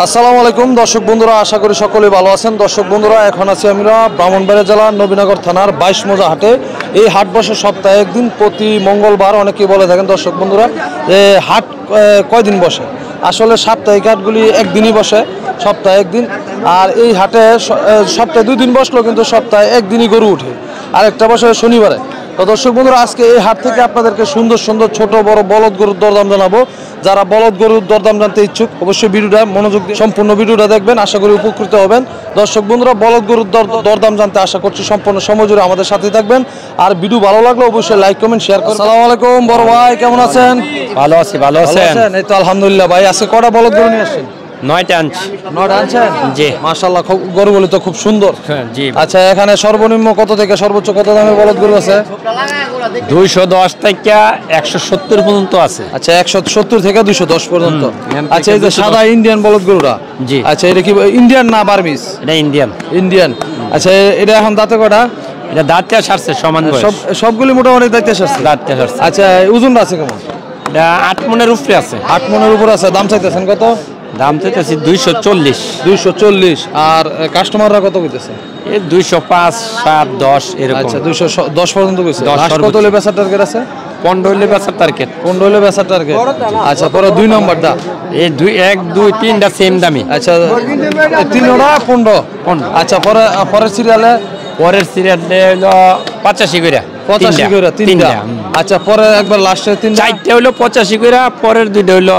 আসসালামু আলাইকুম দর্শক বন্ধুরা, আশা করি সকলেই ভালো আছেন। দর্শক বন্ধুরা, এখন আছি আমরা ব্রাহ্মণবাড়িয়া জেলার নবীনগর থানার 22 মৌজা হাটে। এই হাট বসে সপ্তাহে একদিন, প্রতি মঙ্গলবার। অনেকেই বলে থাকেন দর্শক বন্ধুরা যে হাট কয়দিন বসে। আসলে সাপ্তাহিক হাটগুলি একদিনই বসে, সপ্তাহে একদিন। আর এই হাটে সপ্তাহে 2 দিন বসলেও কিন্তু সপ্তাহে একদিনই গরু উঠে, আরেকটা বসে শনিবারে। তো দর্শক বন্ধুরা, আজকে এই হাট থেকে আপনাদেরকে সুন্দর সুন্দর ছোট বড় বলদ গরুর দরদাম জানাবো। যারা বলদ গরুর দরদাম জানতে ইচ্ছুক, অবশ্যই ভিডিওটা মনোযোগ দিয়ে সম্পূর্ণ ভিডিওটা দেখবেন, আশা করি উপকৃত হবেন। দর্শক বন্ধুরা, বলদ গরুর দরদাম জানতে আশা করছি সম্পূর্ণ সময় জুড়ে আমাদের সাথে থাকবেন। আর ভিডিও ভালো লাগলে অবশ্যই লাইক কমেন্ট শেয়ার করুন। আসসালামু আলাইকুম বড় ভাই, কেমন আছেন? ভালো আছি। ভালো আছেন? এই তো আলহামদুলিল্লাহ। ভাই আজকে কটা বলদ গরু নিয়ে আসছেন? 9টা আনছি। 9টা আনছেন? জি মাশাআল্লাহ, গরুগুলি তো খুব সুন্দর। জি। আচ্ছা, এখানে সর্বনিম্ন কত থেকে সর্বোচ্চ কত দামে বলদ গরু আছে? 210 থেকে 170 পর্যন্ত আছে। আচ্ছা, 170 থেকে 210 পর্যন্ত। আচ্ছা, এই যে সাদা ইন্ডিয়ান বলদ গরুটা, জি। আচ্ছা, এটা কি ইন্ডিয়ান না বার্মিস? এটা ইন্ডিয়ান। ইন্ডিয়ান। আচ্ছা, এটা এখন দাঁতে কটা? এটা দাঁতে সারছে সমান বয়স। সবগুলি মোটামুটি দাঁতে সারছে। দাঁতে সারছে। আচ্ছা, ওজনটা আছে কেমন? এটা 8 মনের উপরে আছে। 8 মনের উপর আছে। দাম চাইতেছেন কত? দাম চাইতেছি 240। 240। আর কাস্টমাররা কত কইতেছে? এই 205, 7, 10 এরকম। আচ্ছা, 210 পর্যন্ত কইছে। লাস্ট কত হলে বেচার টার্গেট আছে? 15 হলে বেচার টার্গেট। 15 হলে বেচার টার্গেট। আচ্ছা, পরে 2 নম্বরটা। এই 1, 2, 3টা সেম দামি। আচ্ছা, 3টা 15। আচ্ছা, পরের সিরিয়ালে? পরের সিরিয়ালে হলো 85 করে। 85 করে 3টা। আচ্ছা, পরে একবার লাস্টে 4টা হলো 85 করে, পরের 2টা হলো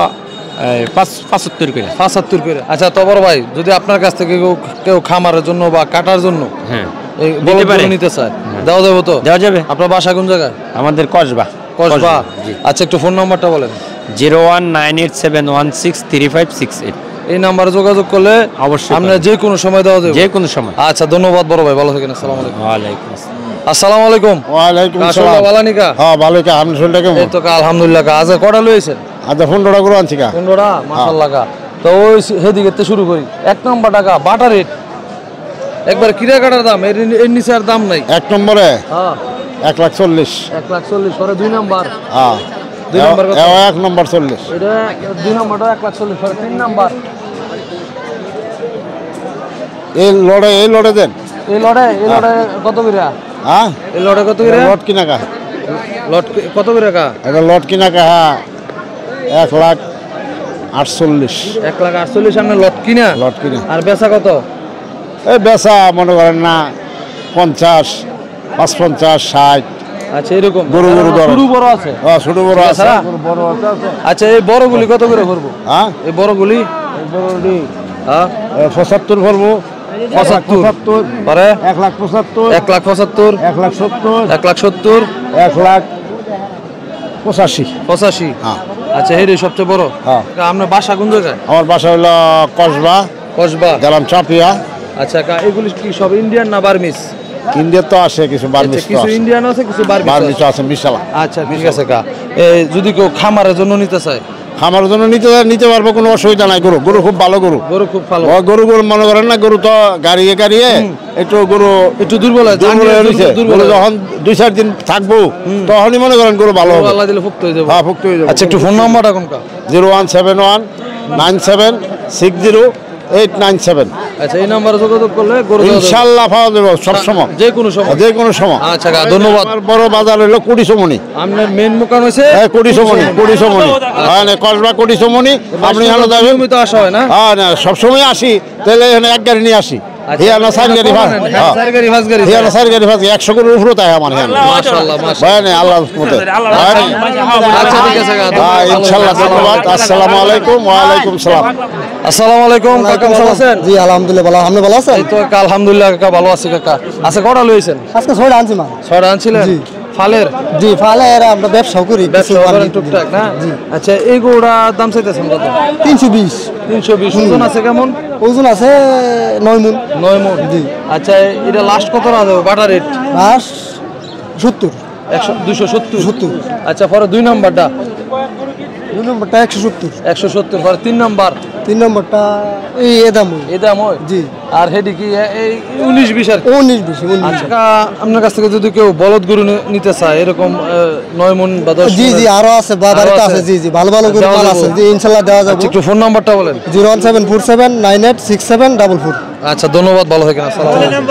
75 করে। 75 করে। আচ্ছা, তো বড় ভাই, যদি আপনার কাছ থেকে কেউ খামারের জন্য বা কাটার জন্য নিতে চায়, দেওয়া যাবে তো? দেওয়া যাবে। আপনার বাসা কোন জায়গায়? আমাদের কসবা। আচ্ছা, একটু ফোন নাম্বারটা বলেন। 01987163568। এই নাম্বারে যোগাযোগ করলে অবশ্যই আপনারা যে কোনো সময় দেওয়া যাবে। যে কোনো সময়। আচ্ছা, ধন্যবাদ বড় ভাই, ভালো থাকেন। আসসালামু আলাইকুম। ওয়ালাইকুম আসসালাম। আসসালামু আলাইকুম। ওয়ালাইকুম আসসালাম। ভালো নিকা? হ্যাঁ, ভালো কা। আপনি শুনটা কেমন? এই তো আলহামদুলিল্লাহ। আজ কটা লইছেন? আজ 15টা করে আনছি কা। 15টা, মাশাআল্লাহ। তো ওই হেদিকে শুরু করি। 1 নম্বর টাকা বাটা রেট, একবার কিরা কাটার দাম, এর নিচে আর দাম নাই। 1 নম্বরে হ্যাঁ 1,40,000। 1,40,000। পরে 2 নাম্বার? হ্যাঁ, 2 নাম্বার কত? 1 নম্বর 40। এটা 2 নাম্বারটা 1,40,000। পরে 3 নাম্বার? এই লড়ে দেন। এই লড়ে কত করে? হ্যাঁ, এই লড়ে কত করে? লট কিনা কা। লট কত করে কা? এটা লট কিনা কা। হ্যাঁ, 1,48,000। 1,48,000 সামনে লট কিনা? লট কিনা। আর বেচা কত? এই বেচা মনে করেন না 50, 55, 60। আচ্ছা, এরকম গরু দর। শুরু বড় আছে? হ্যাঁ, ছোট বড় আছে। বড় আছে। আচ্ছা, এই বড়গুলি কত করে করবো? হ্যাঁ, এই বড়গুলি? হ্যাঁ, 75 করবো। 75। পরে 1,75,000। 1,75,000। 1,70,000। 1,70,000। 1,85,000। 85। হ্যাঁ। আচ্ছা, হেরে সবচেয়ে বড়? হ্যাঁ। আপনার বাসা কোন জায়গায়? আমার বাসা হলো কসবা, কসবা। গেলাম চাপিয়া। আচ্ছা, এগুলি কি সব ইন্ডিয়ান না বার্মিস? ইন্ডিয়ার তো আছে কিছু, বার্মিস তো কিছু আছে। ইন্ডিয়ান আছে, কিছু বার্মিস আছে মিশালা। আচ্ছা, ঠিক আছে কা। যদি কেউ খামারের জন্য নিতে চায়? খামারের জন্য নিতে পারবো, কোনো অসুবিধা নাই। গরু খুব ভালো। গরু খুব ভালো। গরু মনে করেন না, গরু তো গাড়িয়ে একটু দুর্বল হয়ে নিছে। যখন 2-4 দিন থাকবো তখনই মনে করেন গরু ভালো হবে। আল্লাহ দিলে ফুক্ত হয়ে যাবে। হ্যাঁ, ফুক্ত হয়ে যাবে। আচ্ছা, একটু ফোন নাম্বারটা কোনটা? 01719760897। আচ্ছা, এই নাম্বারে যোগাযোগ করলে গরু ইনশাআল্লাহ পাওয়া যাবে সব সময়, যে কোনো সময়। আচ্ছা, ধন্যবাদ। আমার বড় বাজার হলো কুড়িসমণি। আপনার মেন দোকান হইছে? হ্যাঁ, কুড়িসমণি। হ্যাঁ, কসবা কুড়িসমণি। আপনি এখানে যাবেন। নিয়মিত আসা হয় না? হ্যাঁ, না, সবসময় আসি। তাহলে এখানে 1 গাড়ি নিয়ে আসি। হিয়ানা 4 গাড়ি, 5 গাড়ি 100 করে উপরে তাই আমার। হ্যাঁ, মাশাআল্লাহ। আল্লাহর মতে। আচ্ছা, ঠিক আছে। ইনশাআল্লাহ, ধন্যবাদ। আসসালামু আলাইকুম। ওয়ালাইকুম সালাম। আসসালামু আলাইকুম কাকা, ভালো আছেন? জি আলহামদুলিল্লাহ ভালো। আপনি ভালো আছেন? এই তো আলহামদুলিল্লাহ কাকা, ভালো আছি কাকা। আচ্ছা, কটা লইছেন? আজকে 6টা আনছি মা। 6টা আনছিলেন? জি। ফালের? জি, ফালে এরা আমরা ব্যবসা করি। টুকটাক না? আচ্ছা, এই গরুটা দাম চাইতেছেন কত? 320। 320। ওজন আছে কেমন? ওজন আছে 9 মণ। 9 মণ। জি। আচ্ছা, এটা লাস্ট কত রাখা যাবে বাটা রেট? লাস্ট 70। 270। আচ্ছা, পরে 2 নাম্বারটা? 2 নম্বরটা 170। 170। পরে 3 নাম্বার? 3 নম্বরটা এই দাম। এই দাম হয়? জি। আর হেডি কি এই 19-20 আর কি? 19-20 আচ্ছা আপনার কাছ থেকে যদি কেউ বলদ গরু নিতে চায় এরকম 9 মণ বা 10 জি জি আরো আছে বাজারে আছে জি জি ভালো ভালো গরু দেওয়া মাল যাবে? আছে জি ইনশাআল্লাহ দেওয়া যাবে আচ্ছা একটু ফোন নাম্বারটা বলেন। 01747986744 আচ্ছা ধন্যবাদ, ভালো থাকেন, আসসালামু আলাইকুম।